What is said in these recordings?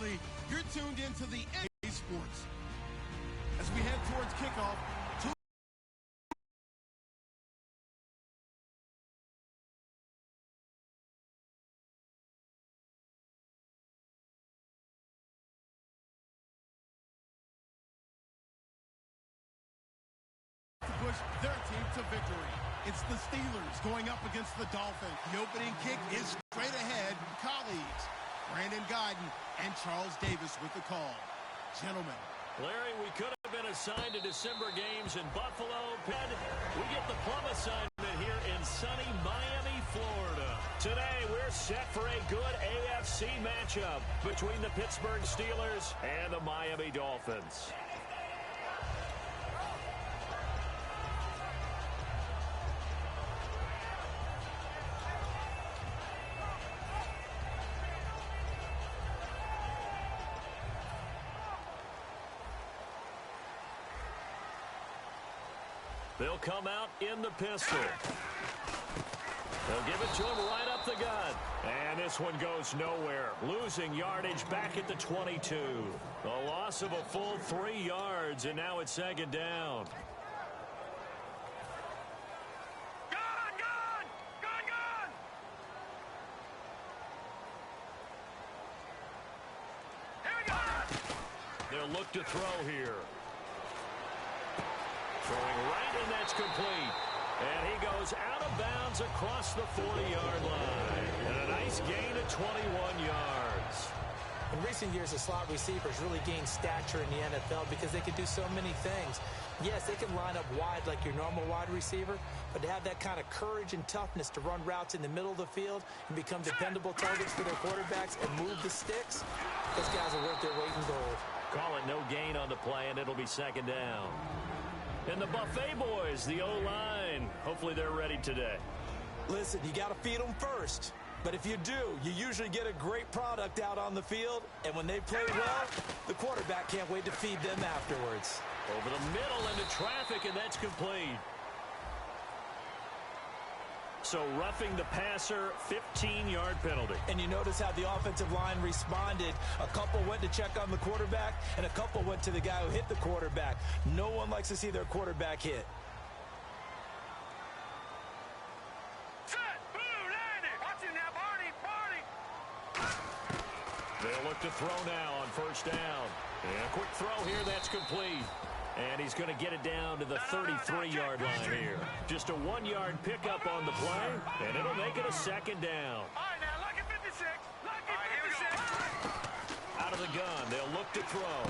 Absolutely. You're tuned into the NBA Sports. As we head towards kickoff, to push their team to victory. It's the Steelers going up against the Dolphins. The opening kick is straight ahead. Colleagues Brandon Guyton and Charles Davis with the call. Gentlemen. Larry, we could have been assigned to December games in Buffalo. We get the plum assignment here in sunny Miami, Florida. Today, we're set for a good AFC matchup between the Pittsburgh Steelers and the Miami Dolphins. They'll come out in the pistol. They'll give it to him right up the gut. And this one goes nowhere. Losing yardage back at the 22. A loss of a full 3 yards, and now it's second down. Gone! Here we go! They'll look to throw here. Throwing right, and that's complete. And he goes out of bounds across the 40-yard line. And a nice gain of 21 yards. In recent years, the slot receivers really gained stature in the NFL because they can do so many things. Yes, they can line up wide like your normal wide receiver, but to have that kind of courage and toughness to run routes in the middle of the field and become dependable targets for their quarterbacks and move the sticks, those guys are worth their weight in gold. Call it no gain on the play, and it'll be second down. And the Buffet boys, the O-line, hopefully they're ready today. Listen, you got to feed them first. But if you do, you usually get a great product out on the field. And when they play well, the quarterback can't wait to feed them afterwards. Over the middle into traffic, and that's complete. So roughing the passer, 15-yard penalty. And you notice how the offensive line responded. A couple went to check on the quarterback, and a couple went to the guy who hit the quarterback. No one likes to see their quarterback hit. Set! Blue, landed! Watch it now, Barney! They'll look to throw now on first down. And a quick throw here, that's complete. And he's going to get it down to the 33-yard line here. Just a 1-yard pickup on the play, and it'll make it a second down. All right, now, lucky 56. Lucky 56. Out of the gun, they'll look to throw.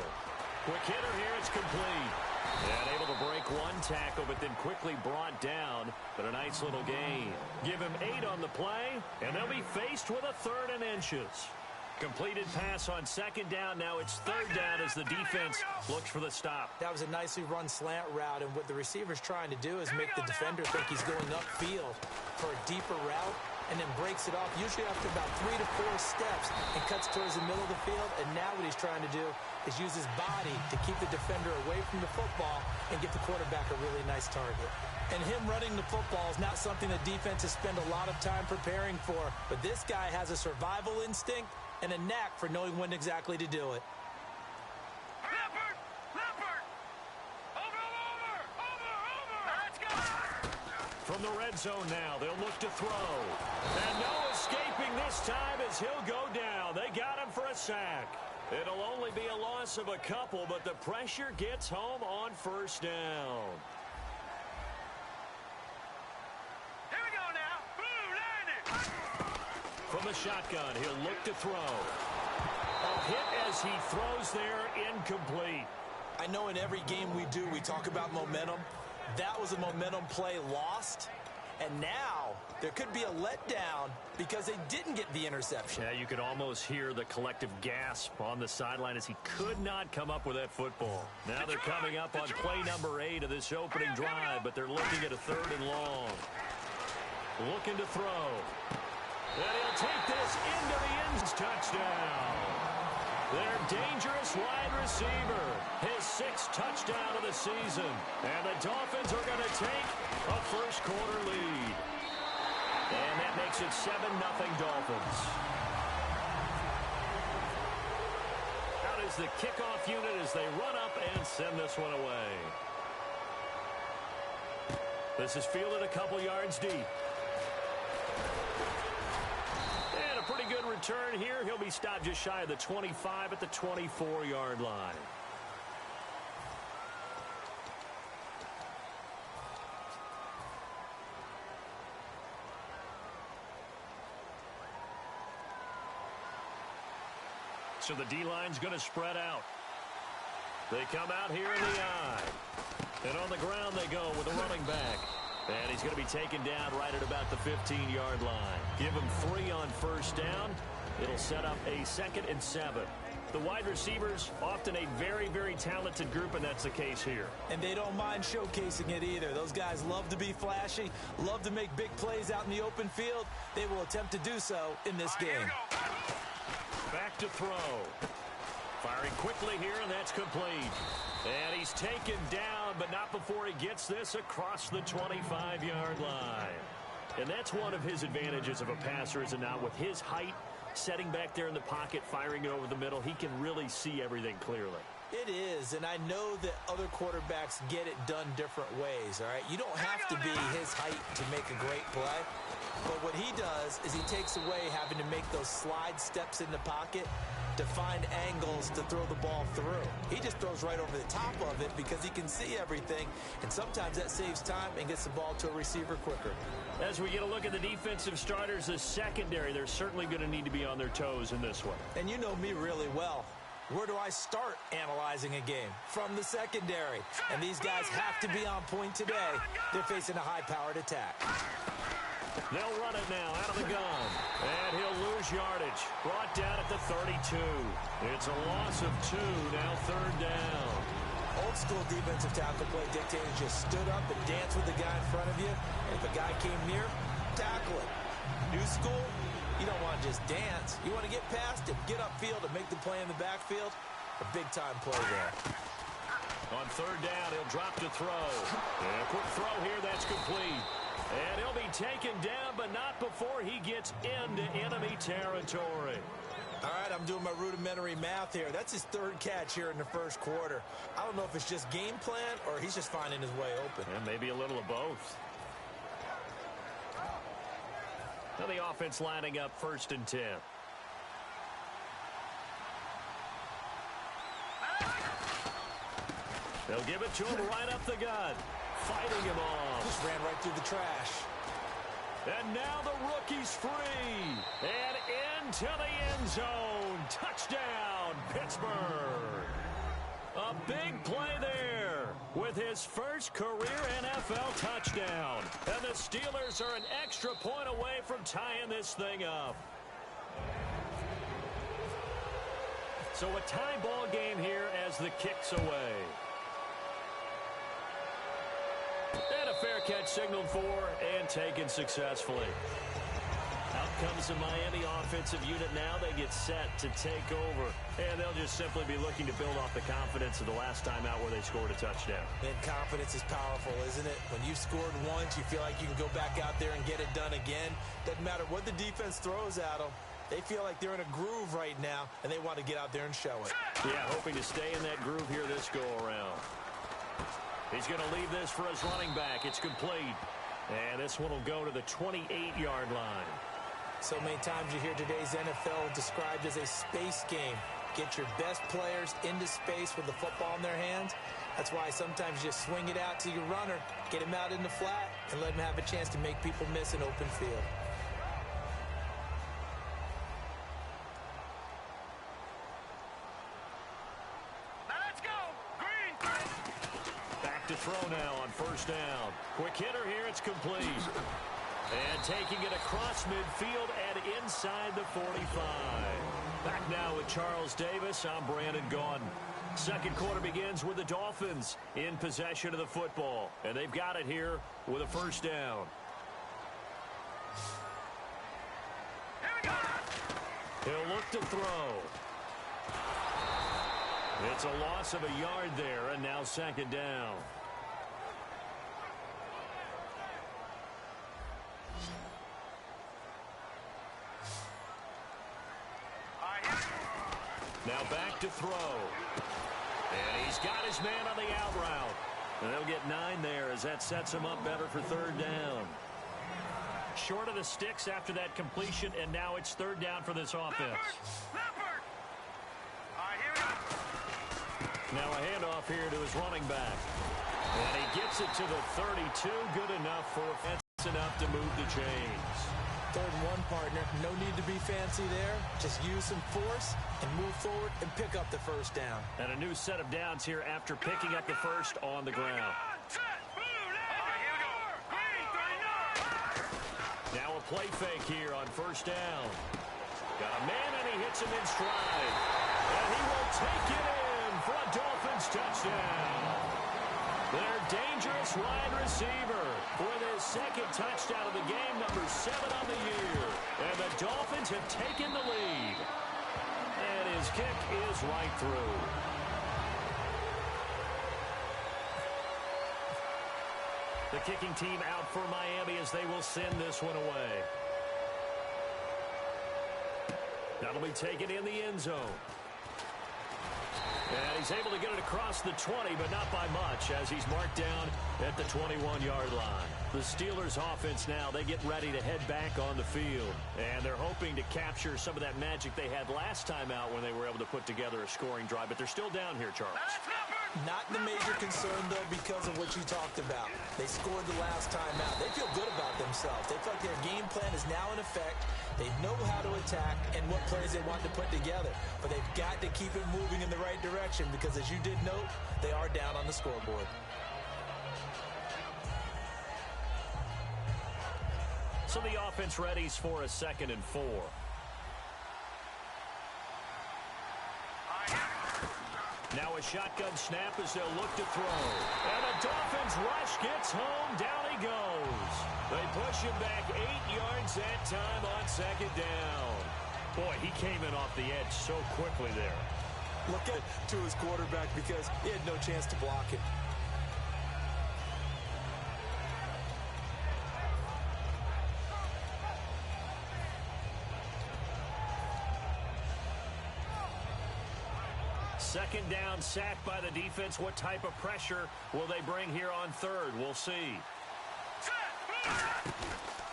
Quick hitter here, it's complete. And able to break one tackle, but then quickly brought down. But a nice little gain. Give him 8 on the play, and they'll be faced with a 3rd and inches. Completed pass on second down. Now it's 3rd down as the defense looks for the stop. That was a nicely run slant route, and what the receiver's trying to do is make the defender think he's going upfield for a deeper route, and then breaks it off, usually after about 3 to 4 steps, and cuts towards the middle of the field. And now what he's trying to do is use his body to keep the defender away from the football and get the quarterback a really nice target. And him running the football is not something the defenses spend a lot of time preparing for, but this guy has a survival instinct and a knack for knowing when exactly to do it. Leopard! Over! Let's go! From the red zone now, they'll look to throw. And no escaping this time as he'll go down. They got him for a sack. It'll only be a loss of a couple, but the pressure gets home on first down. Here we go now. Blue, landed! From the shotgun, he'll look to throw. A hit as he throws there, incomplete. I know in every game we do, we talk about momentum. That was a momentum play lost. And now there could be a letdown because they didn't get the interception. Yeah, you could almost hear the collective gasp on the sideline as he could not come up with that football. Now they're coming up on play number 8 of this opening drive, but they're looking at a 3rd and long. Looking to throw. And he'll take this into the end. Touchdown. Their dangerous wide receiver. His 6th touchdown of the season. And the Dolphins are going to take a first quarter lead. And that makes it 7-0 Dolphins. is the kickoff unit as they run up and send this one away. This is fielded a couple yards deep. And a pretty good return here. He'll be stopped just shy of the 25 at the 24-yard line. So the D-line's going to spread out. They come out here in the I. And on the ground they go with a running back. And he's going to be taken down right at about the 15-yard line. Give him 3 on first down. It'll set up a 2nd and 7. The wide receivers, often a very, very talented group, and that's the case here. And they don't mind showcasing it either. Those guys love to be flashy, love to make big plays out in the open field. They will attempt to do so in this game. Back to throw. Firing quickly here, and that's complete. And he's taken down, but not before he gets this across the 25-yard line. And that's one of his advantages of a passer, is it not? With his height, setting back there in the pocket, firing it over the middle, he can really see everything clearly. It is, and I know that other quarterbacks get it done different ways, all right? You don't have to be his height to make a great play. But what he does is he takes away having to make those slide steps in the pocket to find angles to throw the ball through. He just throws right over the top of it because he can see everything, and sometimes that saves time and gets the ball to a receiver quicker. As we get a look at the defensive starters, the secondary, they're certainly going to need to be on their toes in this one. And you know me really well. Where do I start analyzing a game? From the secondary. And these guys have to be on point today. They're facing a high-powered attack. They'll run it now out of the gun. And he'll lose yardage. Brought down at the 32. It's a loss of 2. Now 3rd down. Old school defensive tackle play dictated just stood up and danced with the guy in front of you. If a guy came near, tackle him. New school, you don't want to just dance. You want to get past him, get upfield, and make the play in the backfield. A big-time play there. On 3rd down, he'll drop to throw. And a quick throw here, that's complete. And he'll be taken down, but not before he gets into enemy territory. All right, I'm doing my rudimentary math here. That's his 3rd catch here in the 1st quarter. I don't know if it's just game plan or he's just finding his way open. And maybe a little of both. Now the offense lining up 1st and 10. They'll give it to him right up the gut. Fighting him off. Just ran right through the trash. And now the rookie's free. And into the end zone. Touchdown, Pittsburgh. A big play there with his first career NFL touchdown. And the Steelers are an extra point away from tying this thing up. So a tie ball game here as the kick's away. And a fair catch signaled for and taken successfully. Out comes the Miami offensive unit now. They get set to take over. And they'll just simply be looking to build off the confidence of the last time out where they scored a touchdown. And confidence is powerful, isn't it? When you've scored once, you feel like you can go back out there and get it done again. Doesn't matter what the defense throws at them. They feel like they're in a groove right now, and they want to get out there and show it. Yeah, hoping to stay in that groove here this go-around. He's going to leave this for his running back. It's complete. And this one will go to the 28-yard line. So many times you hear today's NFL described as a space game. Get your best players into space with the football in their hands. That's why sometimes you just swing it out to your runner, get him out in the flat, and let him have a chance to make people miss an open field. To throw now on 1st down. Quick hitter here, it's complete. And taking it across midfield and inside the 45. Back now with Charles Davis, I'm Brandon Gaudin. 2nd quarter begins with the Dolphins in possession of the football. And they've got it here with a 1st down. Here we go. He'll look to throw. It's a loss of a yard there, and now 2nd down. Now back to throw. And he's got his man on the out route. And they'll get 9 there as that sets him up better for 3rd down. Short of the sticks after that completion, and now it's 3rd down for this offense. Now a handoff here to his running back. And he gets it to the 32. Good enough for offense enough to move the chains. 3rd and 1, partner. No need to be fancy there. Just use some force and move forward and pick up the 1st down. And a new set of downs here after picking up the 1st on the ground. Now a play fake here on 1st down. Got a man and he hits him in stride. And he will take it in for a Dolphins touchdown. Their dangerous wide receiver with his 2nd touchdown of the game, number 7 on the year. And the Dolphins have taken the lead. And his kick is right through. The kicking team out for Miami as they will send this one away. That'll be taken in the end zone. And he's able to get it across the 20, but not by much, as he's marked down at the 21-yard line. The Steelers' offense now, they get ready to head back on the field. And they're hoping to capture some of that magic they had last time out when they were able to put together a scoring drive. But they're still down here, Charles. Not the major concern, though, because of what you talked about. They scored the last time out. They feel good about themselves. They feel like their game plan is now in effect. They know how to attack and what plays they want to put together. But they've got to keep it moving in the right direction because, as you did note, they are down on the scoreboard. So the offense readies for a 2nd and 4. Now a shotgun snap as they'll look to throw. And the Dolphins rush gets home. Down he goes. They push him back 8 yards that time on 2nd down. Boy, he came in off the edge so quickly there. Look to his quarterback because he had no chance to block it. Second down, sacked by the defense. What type of pressure will they bring here on 3rd? We'll see.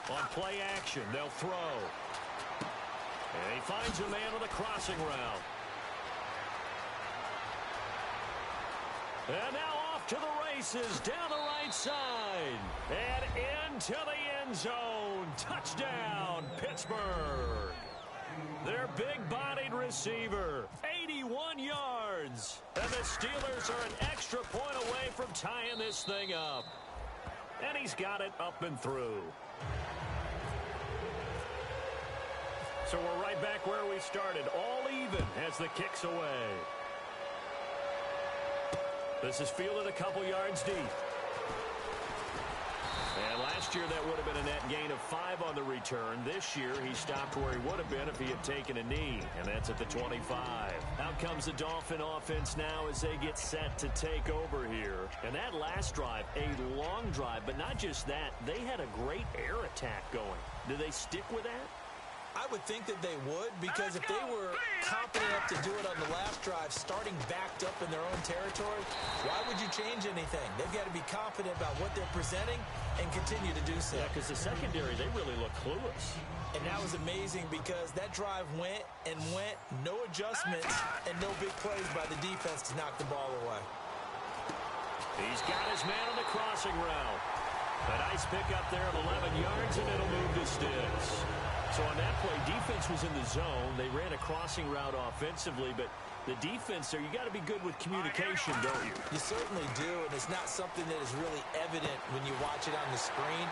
On play action, they'll throw. And he finds a man on the crossing route. And now off to the races, down the right side. And into the end zone. Touchdown, Pittsburgh. Their big-bodied receiver, 81 yards. And the Steelers are an extra point away from tying this thing up. And he's got it up and through. So we're right back where we started, all even as the kick's away. This is fielded a couple yards deep. And last year that would have been a net gain of 5 on the return. This year he stopped where he would have been if he had taken a knee, and that's at the 25. Out comes the Dolphin offense now as they get set to take over here. And that last drive, a long drive, but not just that, they had a great air attack going. Do they stick with that? I would think that they would, because if they were confident enough to do it on the last drive, starting backed up in their own territory, why would you change anything? They've got to be confident about what they're presenting and continue to do so. Yeah, because the secondary, they really look clueless. And that was amazing because that drive went and went, no adjustments, and no big plays by the defense to knock the ball away. He's got his man on the crossing route. A nice pickup there of 11 yards, and it'll move to sticks. So on that play, defense was in the zone. They ran a crossing route offensively, but the defense there, you got to be good with communication, don't you? You certainly do, and it's not something that is really evident when you watch it on the screen.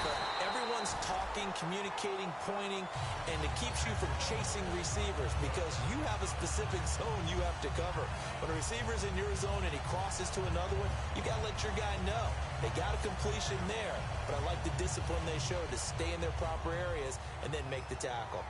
But everyone's talking, communicating, pointing, and it keeps you from chasing receivers because you have a specific zone you have to cover. When a receiver's in your zone and he crosses to another one, you got to let your guy know. They got a completion there, but I like the discipline they showed to stay in their proper areas and then make the tackle.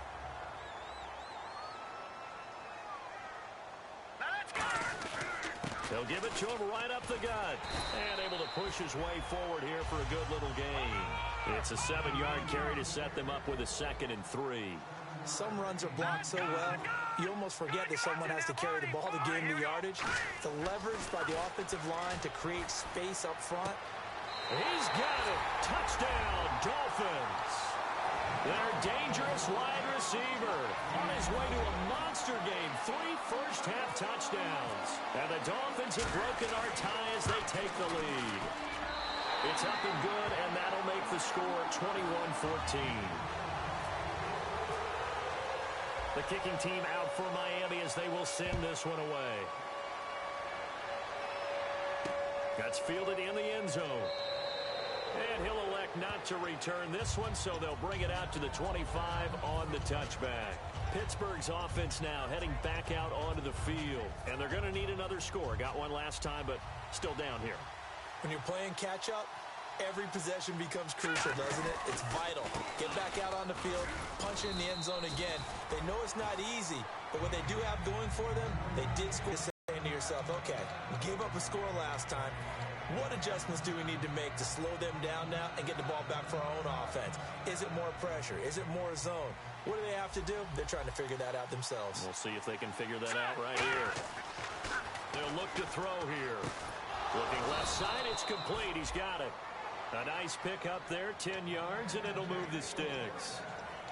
They'll give it to him right up the gut. And able to push his way forward here for a good little gain. It's a 7-yard carry to set them up with a 2nd and 3. Some runs are blocked so well, you almost forget that someone has to carry the ball to gain the yardage. The leverage by the offensive line to create space up front. He's got it. Touchdown, Dolphins. Their dangerous wide receiver on his way to a monster game. 3 first-half touchdowns. And the Dolphins have broken our tie as they take the lead. It's up and good, and that'll make the score 21-14. The kicking team out for Miami as they will send this one away. That's fielded in the end zone. And he'll elect not to return this one, so they'll bring it out to the 25 on the touchback. Pittsburgh's offense now heading back out onto the field. And they're going to need another score. Got one last time, but still down here. When you're playing catch-up, every possession becomes crucial, doesn't it? It's vital. Get back out on the field, punch in the end zone again. They know it's not easy, but what they do have going for them, they did score. Saying to yourself, okay, we gave up a score last time. What adjustments do we need to make to slow them down now and get the ball back for our own offense? Is it more pressure? Is it more zone? What do they have to do? They're trying to figure that out themselves. We'll see if they can figure that out right here. They'll look to throw here. Looking left side, it's complete. He's got it. A nice pick up there, 10 yards, and it'll move the sticks.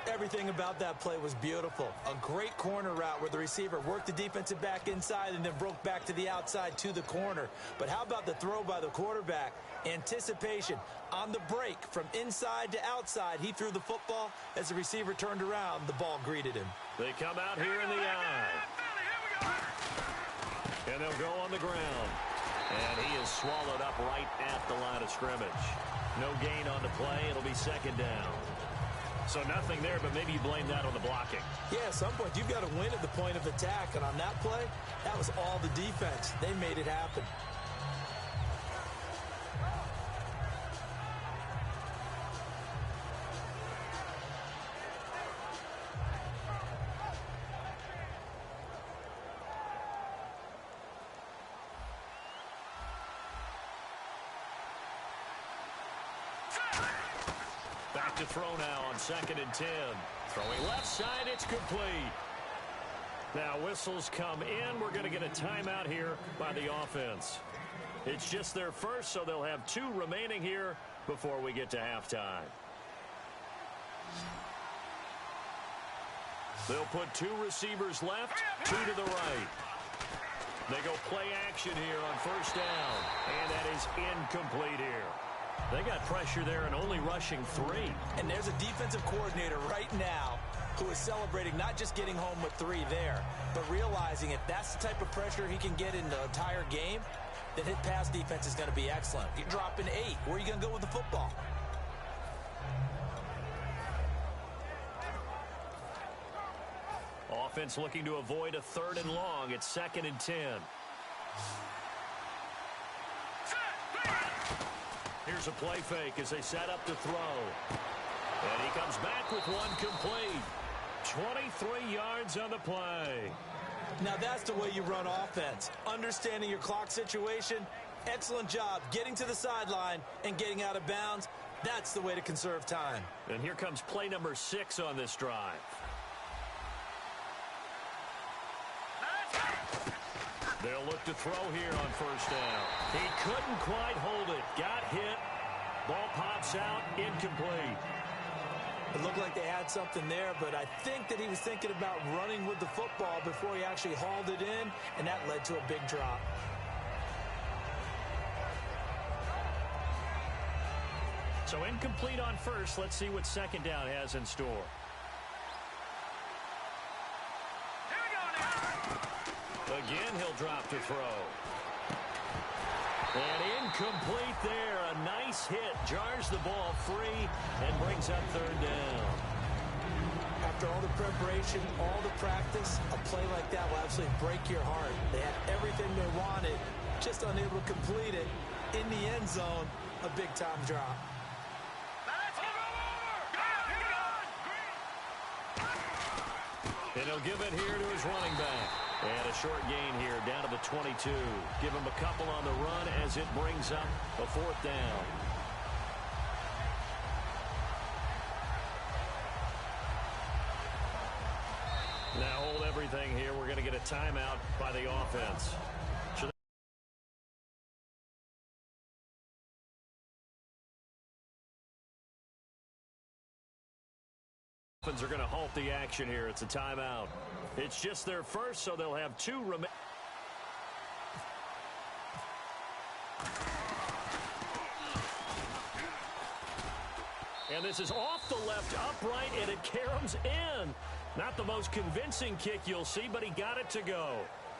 Everything about that play was beautiful. A great corner route where the receiver worked the defensive back inside and then broke back to the outside to the corner. But how about the throw by the quarterback? Anticipation on the break from inside to outside. He threw the football. As the receiver turned around, the ball greeted him. They come out here in the eye. And they'll go on the ground. And he is swallowed up right at the line of scrimmage. No gain on the play. It'll be second down. So nothing there, but maybe you blame that on the blocking. Yeah, at some point, you've got to win at the point of attack. And on that play, that was all the defense. They made it happen. Back to throw now on 2nd and 10. Throwing left side, it's complete. Now whistles come in. We're going to get a timeout here by the offense. It's just their first, so they'll have 2 remaining here before we get to halftime. They'll put 2 receivers left, 2 to the right. They go play action here on 1st down, and that is incomplete here. They got pressure there and only rushing 3. And there's a defensive coordinator right now who is celebrating not just getting home with 3 there, but realizing if that's the type of pressure he can get in the entire game, then his pass defense is going to be excellent. You're dropping 8. Where are you going to go with the football? Offense looking to avoid a 3rd and long. It's 2nd and 10. Here's a play fake as they set up to throw. And he comes back with one complete. 23 yards on the play. Now that's the way you run offense. Understanding your clock situation. Excellent job getting to the sideline and getting out of bounds. That's the way to conserve time. And here comes play number 6 on this drive. They'll look to throw here on 1st down. He couldn't quite hold it. Got hit. Ball pops out. Incomplete. It looked like they had something there, but I think that he was thinking about running with the football before he actually hauled it in, and that led to a big drop. So incomplete on 1st. Let's see what 2nd down has in store. Again, he'll drop to throw. And incomplete there. A nice hit. Jars the ball free and brings up 3rd down. After all the preparation, all the practice, a play like that will absolutely break your heart. They had everything they wanted, just unable to complete it. In the end zone, a big-time drop. And he'll give it here to his running back. And a short gain here down to the 22. Give him a couple on the run as it brings up a 4th down. a timeout by the offense. Are going to halt the action here. It's a timeout. It's just their first, so they'll have two remaining. And this is off the left upright, and it caroms in. Not the most convincing kick you'll see, but he got it to go.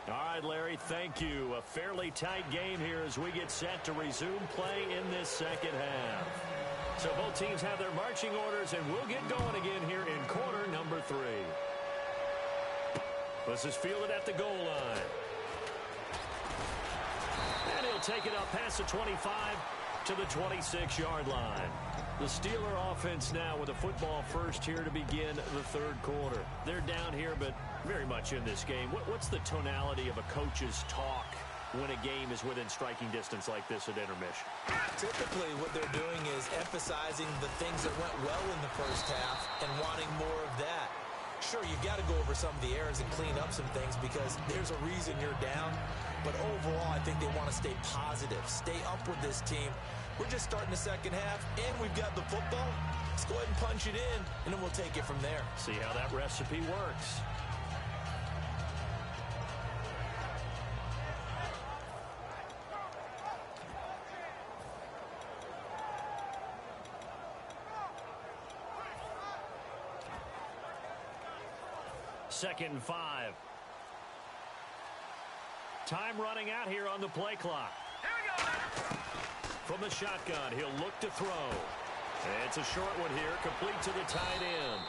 All right, Larry, thank you. A fairly tight game here as we get set to resume play in this second half. So both teams have their marching orders, and we'll get going again here in quarter number 3. This is fielded at the goal line. And he'll take it up past the 25 to the 26-yard line. The Steeler offense now with a football first here to begin the third quarter. They're down here, but very much in this game. What's the tonality of a coach's talk when a game is within striking distance like this at intermission? Typically, what they're doing is emphasizing the things that went well in the first half and wanting more of that. Sure, you've got to go over some of the errors and clean up some things because there's a reason you're down. But overall, I think they want to stay positive, stay up with this team. We're just starting the second half, and we've got the football. Let's go ahead and punch it in, and then we'll take it from there. See how that recipe works. Second and 5. Time running out here on the play clock. Here we go. From the shotgun, he'll look to throw. It's a short one here, complete to the tight end.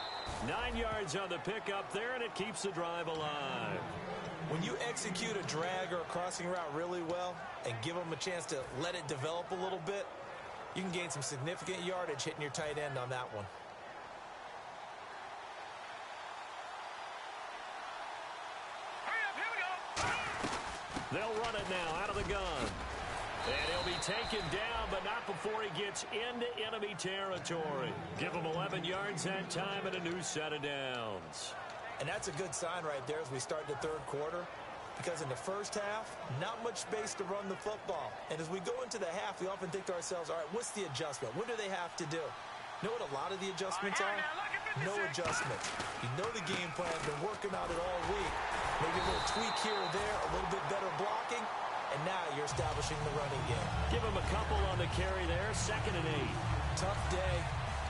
9 yards on the pickup there, and it keeps the drive alive. When you execute a drag or a crossing route really well and give them a chance to let it develop a little bit, you can gain some significant yardage hitting your tight end on that one. They'll run it now out of the gun. And he'll be taken down, but not before he gets into enemy territory. Give him 11 yards that time and a new set of downs. And that's a good sign right there as we start the third quarter. Because in the first half, not much space to run the football. And as we go into the half, we often think to ourselves, all right, what's the adjustment? What do they have to do? You know what a lot of the adjustments are? No adjustment. You know the game plan, been working on it all week. Maybe a little tweak here or there, a little bit better blocking, and now you're establishing the running game. Give him a couple on the carry there, 2nd and 8. Tough day,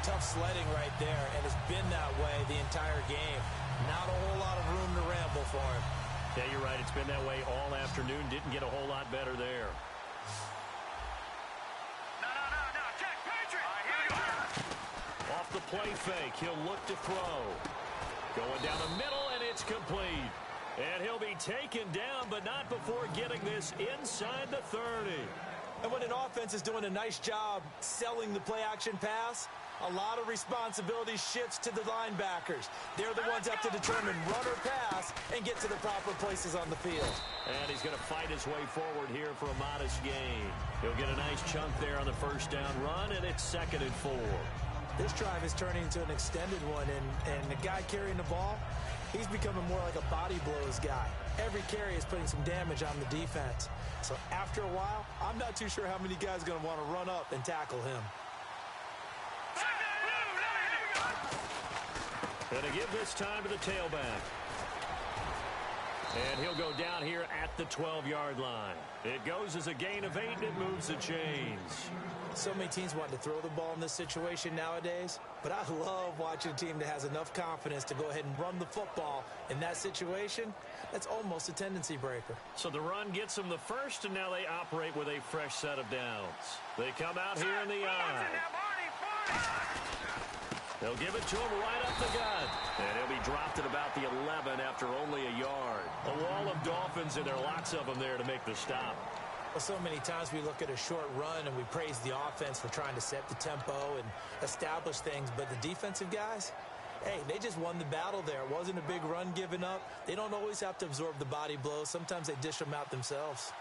tough sledding right there, and it's been that way the entire game. Not a whole lot of room to ramble for him. Yeah, you're right. It's been that way all afternoon. Didn't get a whole lot better there. No. Check, Patriot. Here we go. Off the play fake, he'll look to throw. Going down the middle, and it's complete. And he'll be taken down, but not before getting this inside the 30. And when an offense is doing a nice job selling the play-action pass, a lot of responsibility shifts to the linebackers. They're the ones have to determine run or pass and get to the proper places on the field. And he's going to fight his way forward here for a modest gain. He'll get a nice chunk there on the first down run, and it's 2nd and 4. This drive is turning into an extended one, and the guy carrying the ball, he's becoming more like a body blows guy. Every carry is putting some damage on the defense. So after a while, I'm not too sure how many guys are going to want to run up and tackle him. Going to give this time to the tailback. And he'll go down here at the 12-yard line. It goes as a gain of 8, and it moves the chains. So many teams want to throw the ball in this situation nowadays, but I love watching a team that has enough confidence to go ahead and run the football in that situation. That's almost a tendency breaker. So the run gets them the first, and now they operate with a fresh set of downs. They come out here in the eye. They'll give it to him right up the gut. And he'll be dropped at about the 11 after only a yard. A wall of Dolphins, and there are lots of them there to make the stop. Well, so many times we look at a short run and we praise the offense for trying to set the tempo and establish things, but the defensive guys, hey, they just won the battle there. It wasn't a big run given up. They don't always have to absorb the body blows. Sometimes they dish them out themselves.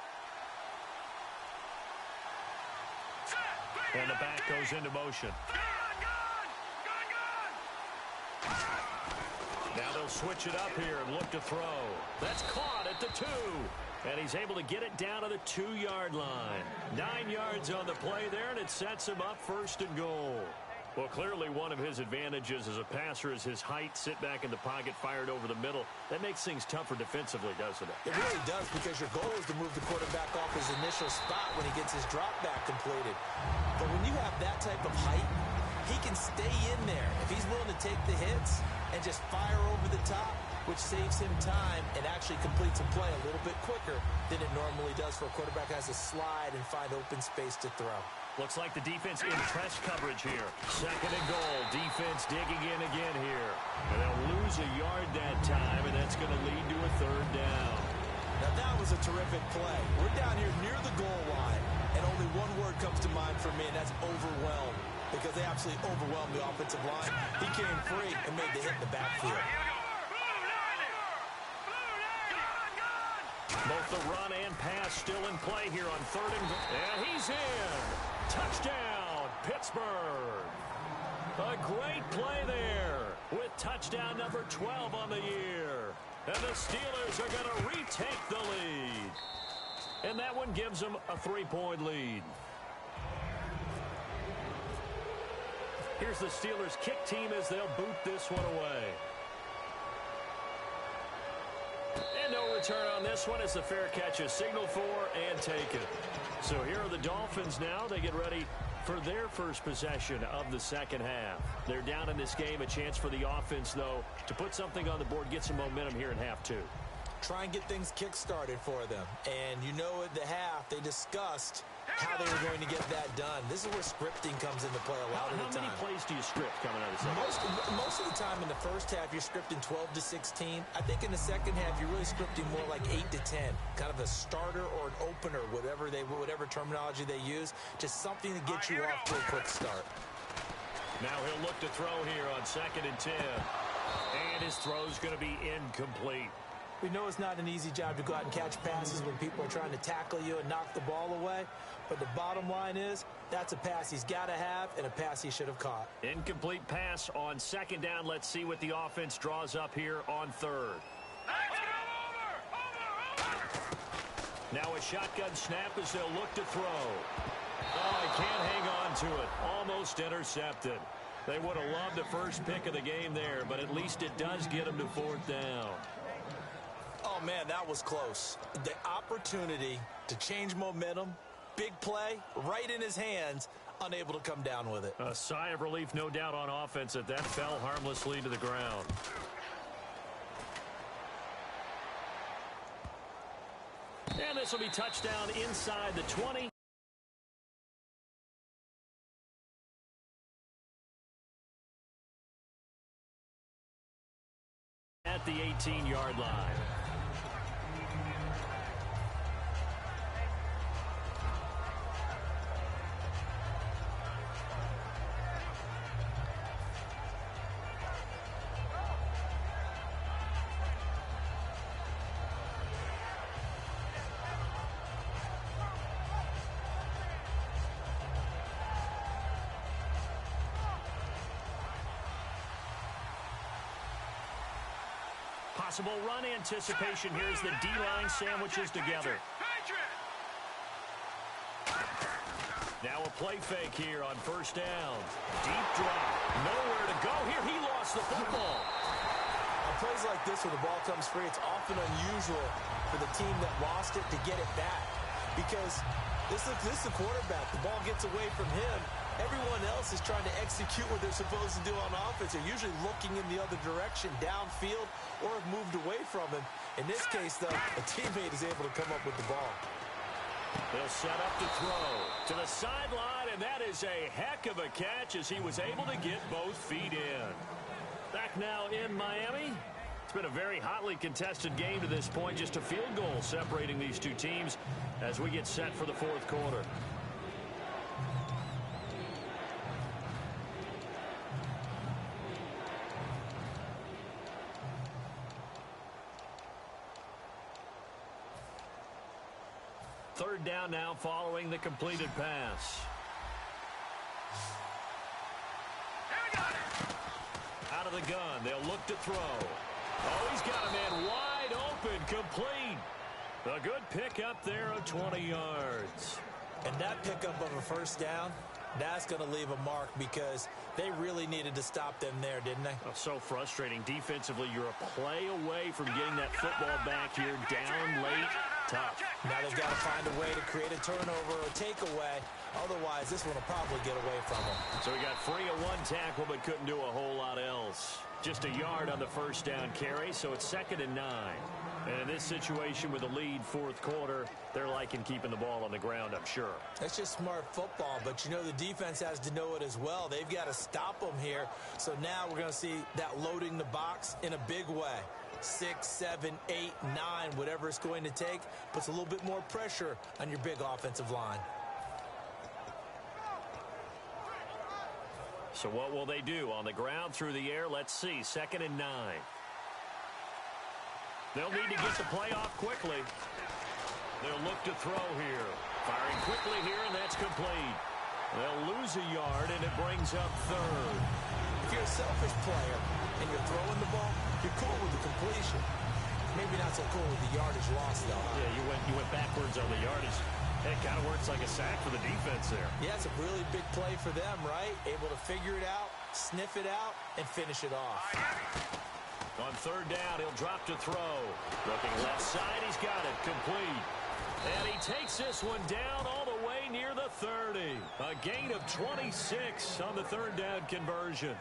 And the back goes into motion. Now they'll They'll switch it up here and look to throw. That's caught at the 2. And he's able to get it down to the 2-yard line. 9 yards on the play there, and it sets him up 1st and goal. Well, clearly one of his advantages as a passer is his height. Sit back in the pocket, fired over the middle. That makes things tougher defensively, doesn't it? It really does, because your goal is to move the quarterback off his initial spot when he gets his drop back completed. But when you have that type of height, he can stay in there. If he's willing to take the hits and just fire over the top, which saves him time and actually completes a play a little bit quicker than it normally does for a quarterback who has to slide and find open space to throw. Looks like the defense in press coverage here. 2nd and goal. Defense digging in again here. And they'll lose a yard that time, and that's going to lead to a 3rd down. Now that was a terrific play. We're down here near the goal line, and only one word comes to mind for me, and that's overwhelmed, because they absolutely overwhelmed the offensive line. He came free and made the hit in the backfield. Both the run and pass still in play here on 3rd and goal. And he's in. Touchdown, Pittsburgh. A great play there with touchdown number 12 on the year. And the Steelers are going to retake the lead. And that one gives them a 3-point lead. Here's the Steelers kick team as they'll boot this one away. And no return on this one as the fair catch is signaled for and taken. So here are the Dolphins now. They get ready for their first possession of the second half. They're down in this game. A chance for the offense, though, to put something on the board, get some momentum here in half 2. Try and get things kick-started for them. And you know at the half, they discussed how they were going to get that done. This is where scripting comes into play a lot of the time. How many plays do you script coming out of the second? Most of the time in the first half, you're scripting 12 to 16. I think in the second half, you're really scripting more like 8 to 10. Kind of a starter or an opener, whatever terminology they use. Just something to get you off to a quick start. Now he'll look to throw here on 2nd and 10. And his throw's going to be incomplete. We know it's not an easy job to go out and catch passes when people are trying to tackle you and knock the ball away. But the bottom line is, that's a pass he's got to have and a pass he should have caught. Incomplete pass on 2nd down. Let's see what the offense draws up here on 3rd. Now a shotgun snap as they'll look to throw. Oh, he can't hang on to it. Almost intercepted. They would have loved the first pick of the game there, but at least it does get them to 4th down. Oh, man, that was close. The opportunity to change momentum, big play, right in his hands, unable to come down with it. A sigh of relief, no doubt, on offense that fell harmlessly to the ground. And this will be touchdown inside the 20. At the 18-yard line. Possible run anticipation here as the D-line sandwiches together. Now a play fake here on 1st down. Deep drop. Nowhere to go here. He lost the football. On plays like this where the ball comes free, it's often unusual for the team that lost it to get it back. Because this is the quarterback. The ball gets away from him. Everyone else is trying to execute what they're supposed to do on offense. They're usually looking in the other direction, downfield, or have moved away from him. In this case, though, a teammate is able to come up with the ball. They'll set up to throw to the sideline, and that is a heck of a catch as he was able to get both feet in. Back now in Miami. It's been a very hotly contested game to this point. Just a field goal separating these two teams as we get set for the 4th quarter. Third down now following the completed pass. Out of the gun, they'll look to throw. Oh, he's got a man wide open, complete. A good pickup there of 20 yards. And that pickup of a first down, that's going to leave a mark because they really needed to stop them there, didn't they? Oh, so frustrating. Defensively, you're a play away from getting that football back here. Down late, tough. Now they've got to find a way to create a turnover or takeaway. Otherwise, this one will probably get away from them. So he got free of one tackle but couldn't do a whole lot else. Just a yard on the first down carry, so it's 2nd and 9. And in this situation with the lead fourth quarter, they're liking keeping the ball on the ground, I'm sure. That's just smart football, but you know the defense has to know it as well. They've got to stop them here. So now we're going to see that loading the box in a big way. 6, 7, 8, 9, whatever it's going to take, puts a little bit more pressure on your big offensive line. So what will they do? On the ground, through the air, let's see. 2nd and 9. They'll need to get the play off quickly. They'll look to throw here. Firing quickly here, and that's complete. They'll lose a yard, and it brings up 3rd. If you're a selfish player and you're throwing the ball, you're cool with the completion. Maybe not so cool with the yardage loss, though. Huh? Yeah, you went backwards on the yardage. It kind of works like a sack for the defense there. Yeah, it's a really big play for them, right? Able to figure it out, sniff it out, and finish it off. On 3rd down, he'll drop to throw. Looking left side, he's got it. Complete. And he takes this one down all the way near the 30. A gain of 26 on the 3rd down conversion.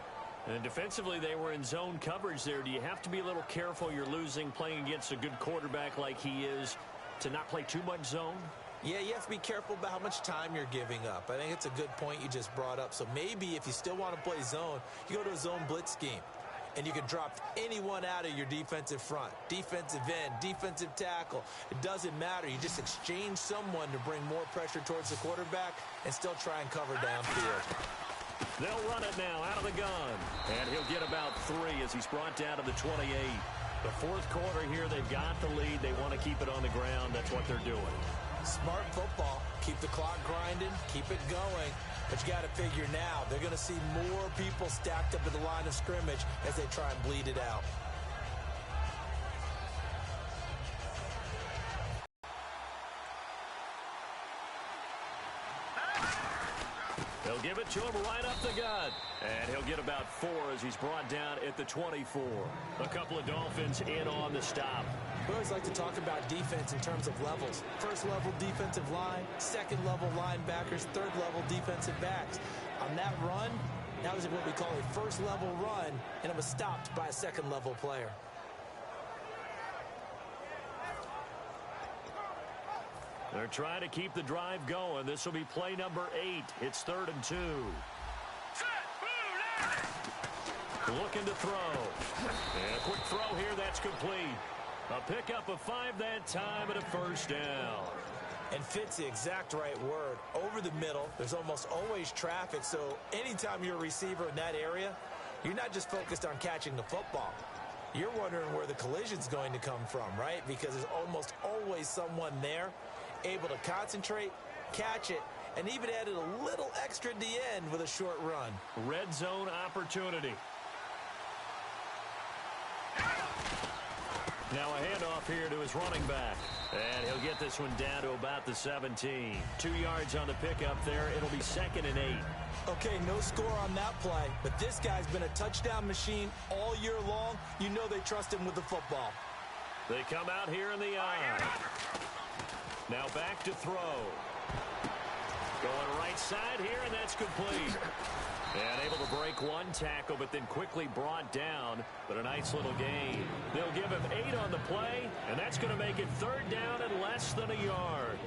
And defensively, they were in zone coverage there. Do you have to be a little careful? You're losing, playing against a good quarterback like he is, to not play too much zone? Yeah, you have to be careful about how much time you're giving up. I think it's a good point you just brought up. So maybe if you still want to play zone, you go to a zone blitz scheme. And you can drop anyone out of your defensive front. Defensive end, defensive tackle. It doesn't matter. You just exchange someone to bring more pressure towards the quarterback and still try and cover downfield. They'll run it now out of the gun. And he'll get about 3 as he's brought down to the 28. The fourth quarter here, they've got the lead. They want to keep it on the ground. That's what they're doing. Smart football. Keep the clock grinding. Keep it going. But you got to figure now, they're going to see more people stacked up at the line of scrimmage as they try and bleed it out. They'll give it to him right up the gut. And he'll get about 4 as he's brought down at the 24. A couple of Dolphins in on the stop. We always like to talk about defense in terms of levels. First level defensive line, second level linebackers, third level defensive backs. On that run, that was what we call a first level run, and it was stopped by a second level player. They're trying to keep the drive going. This will be play number 8. It's 3rd and 2. Looking to throw. And a quick throw here, that's complete. A pickup of 5 that time and a first down. And fit's the exact right word. Over the middle, there's almost always traffic, so anytime you're a receiver in that area, you're not just focused on catching the football. You're wondering where the collision's going to come from, right? Because there's almost always someone there able to concentrate, catch it, and even added a little extra at the end with a short run. Red zone opportunity. Now a handoff here to his running back. And he'll get this one down to about the 17. 2 yards on the pickup there. It'll be 2nd and 8. Okay, no score on that play, but this guy's been a touchdown machine all year long. You know they trust him with the football. They come out here in the eye. Now back to throw. Going right side here, and that's complete. And able to break one tackle, but then quickly brought down. But a nice little gain. They'll give him 8 on the play, and that's going to make it 3rd down and less than a yard.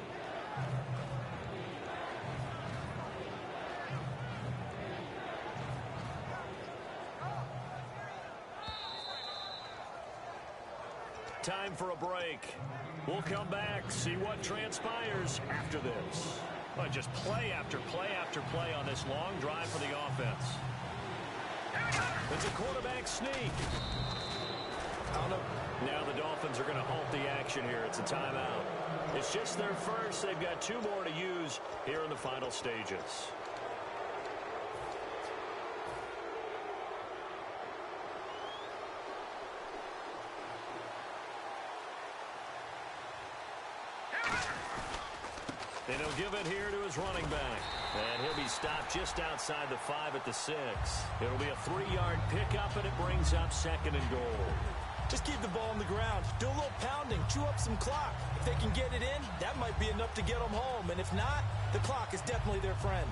Time for a break. We'll come back, see what transpires after this. Well, just play after play after play on this long drive for the offense. It's a quarterback sneak. Now the Dolphins are going to halt the action here. It's a timeout. It's just their first. They've got 2 more to use here in the final stages. And he'll give it here to his running back. And he'll be stopped just outside the 5 at the 6. It'll be a 3-yard pickup, and it brings up 2nd and goal. Just keep the ball on the ground. Do a little pounding. Chew up some clock. If they can get it in, that might be enough to get them home. And if not, the clock is definitely their friend.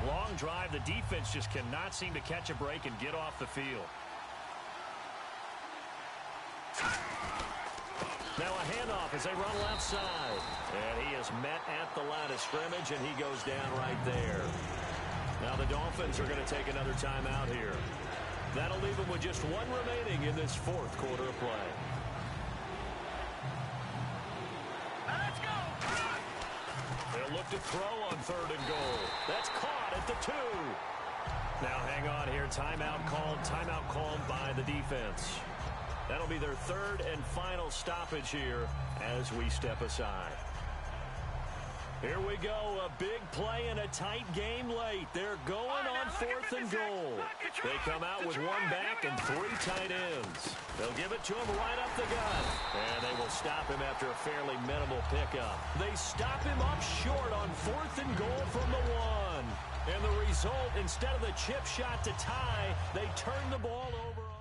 Long drive. The defense just cannot seem to catch a break and get off the field. Now a handoff as they run left side. And he is met at the line of scrimmage, and he goes down right there. Now the Dolphins are going to take another timeout here. That'll leave them with just 1 remaining in this 4th quarter of play. They'll look to throw on 3rd and goal. That's caught at the 2. Now hang on here. Timeout called by the defense. That'll be their 3rd and final stoppage here as we step aside. Here we go. A big play in a tight game late. They're going on 4th and goal. They come out with 1 back and 3 tight ends. They'll give it to him right up the gut. And they will stop him after a fairly minimal pickup. They stop him up short on 4th and goal from the 1. And the result, instead of the chip shot to tie, they turn the ball over on.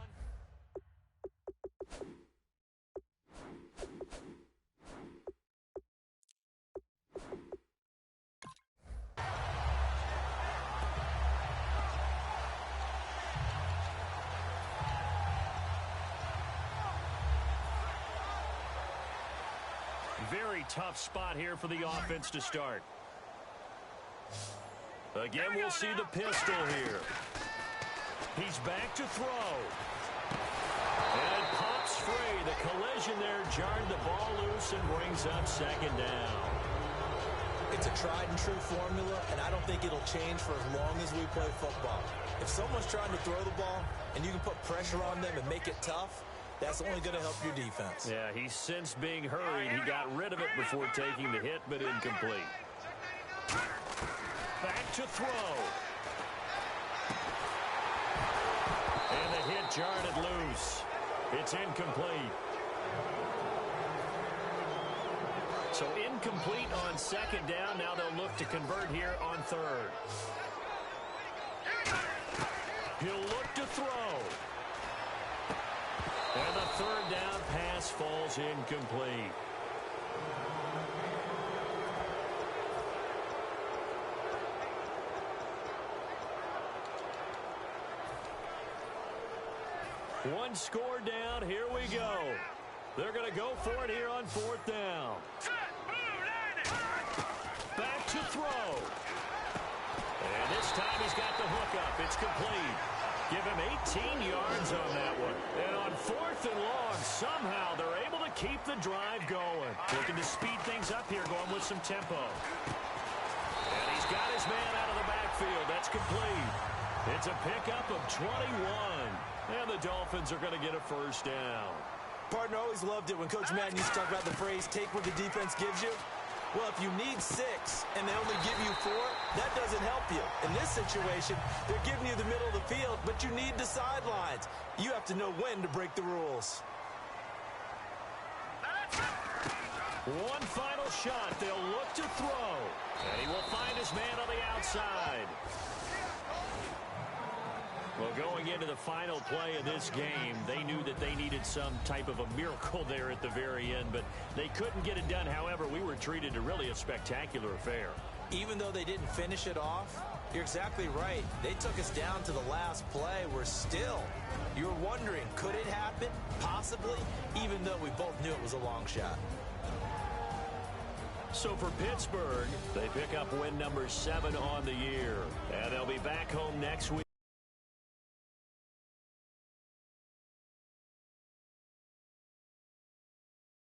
Very tough spot here for the offense to start. Again, we'll see the pistol here. He's back to throw. And it pops free. The collision there jarred the ball loose and brings up 2nd down. It's a tried-and-true formula, and I don't think it'll change for as long as we play football. If someone's trying to throw the ball and you can put pressure on them and make it tough, that's only going to help your defense. Yeah, he's since being hurried. He got rid of it before taking the hit, but incomplete. Back to throw. And the hit jarred it loose. It's incomplete. So incomplete on 2nd down. Now they'll look to convert here on 3rd. He'll look to throw. And the 3rd down pass falls incomplete. One score down. Here we go. They're going to go for it here on 4th down. Back to throw. And this time he's got the hook up. It's complete. Give him 18 yards on that one. And on 4th and long, somehow they're able to keep the drive going. Looking to speed things up here, going with some tempo. And he's got his man out of the backfield. That's complete. It's a pickup of 21. And the Dolphins are going to get a 1st down. Partner, always loved it when Coach Madden used to talk about the phrase, take what the defense gives you. Well, if you need 6 and they only give you 4, that doesn't help you. In this situation, they're giving you the middle of the field, but you need the sidelines. You have to know when to break the rules. One final shot. They'll look to throw. And he will find his man on the outside. Well, going into the final play of this game, they knew that they needed some type of a miracle there at the very end, but they couldn't get it done. However, we were treated to really a spectacular affair. Even though they didn't finish it off, you're exactly right. They took us down to the last play. We're still, you're wondering, could it happen? Possibly, even though we both knew it was a long shot. So for Pittsburgh, they pick up win number 7 on the year, and they'll be back home next week.